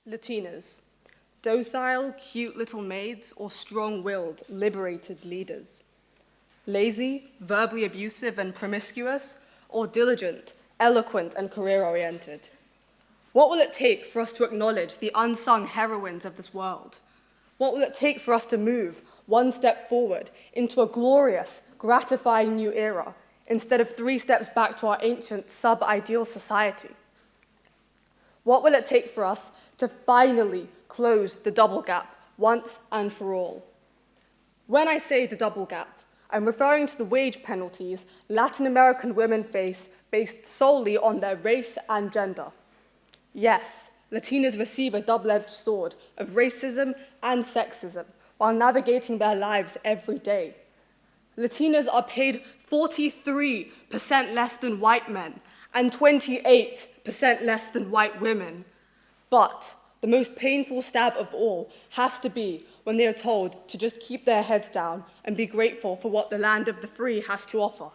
Latinas, docile, cute little maids or strong-willed, liberated leaders. Lazy, verbally abusive and promiscuous, or diligent, eloquent and career-oriented. What will it take for us to acknowledge the unsung heroines of this world? What will it take for us to move one step forward into a glorious, gratifying new era instead of 3 steps back to our ancient sub-ideal society? What will it take for us to finally close the double gap once and for all? When I say the double gap, I'm referring to the wage penalties Latin American women face based solely on their race and gender. Yes, Latinas receive a double-edged sword of racism and sexism while navigating their lives every day. Latinas are paid 43% less than white men and 28% less than white women. But the most painful stab of all has to be when they are told to just keep their heads down and be grateful for what the land of the free has to offer.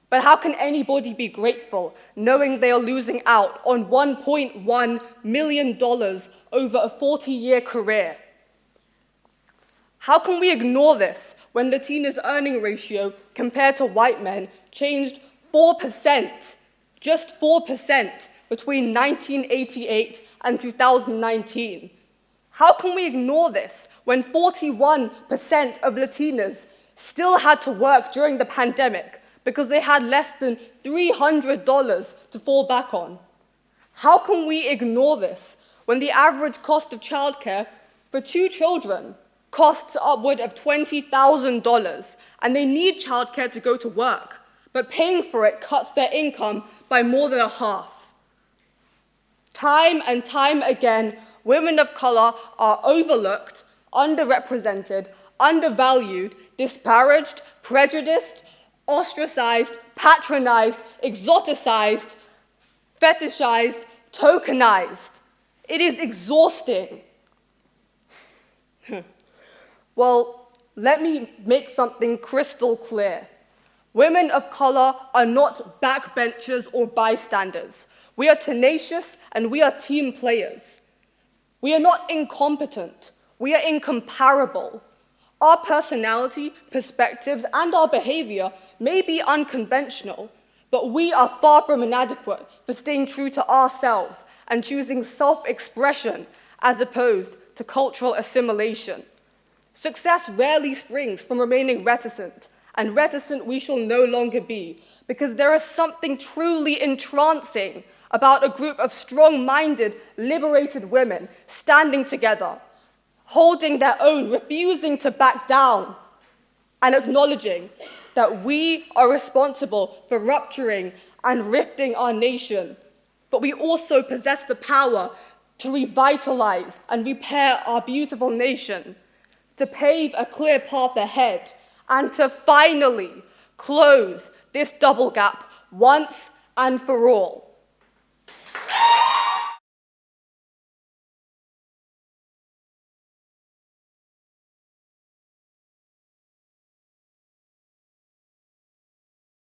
But how can anybody be grateful knowing they are losing out on $1.1 million over a 40-year career? How can we ignore this when Latinas' earning ratio compared to white men changed 4%, just 4%, between 1988 and 2019? How can we ignore this when 41% of Latinas still had to work during the pandemic because they had less than $300 to fall back on? How can we ignore this when the average cost of childcare for 2 children costs upward of $20,000 and they need childcare to go to work, but paying for it cuts their income by more than a half? Time and time again, women of color are overlooked, underrepresented, undervalued, disparaged, prejudiced, ostracized, patronized, exoticized, fetishized, tokenized. It is exhausting. Well, let me make something crystal clear. Women of color are not backbenchers or bystanders. We are tenacious and we are team players. We are not incompetent. We are incomparable. Our personality, perspectives, and our behavior may be unconventional, but we are far from inadequate for staying true to ourselves and choosing self-expression as opposed to cultural assimilation. Success rarely springs from remaining reticent, and reticent we shall no longer be, because there is something truly entrancing about a group of strong-minded, liberated women standing together, holding their own, refusing to back down, and acknowledging that we are responsible for rupturing and rifting our nation, but we also possess the power to revitalize and repair our beautiful nation, to pave a clear path ahead, and to finally close this double gap once and for all.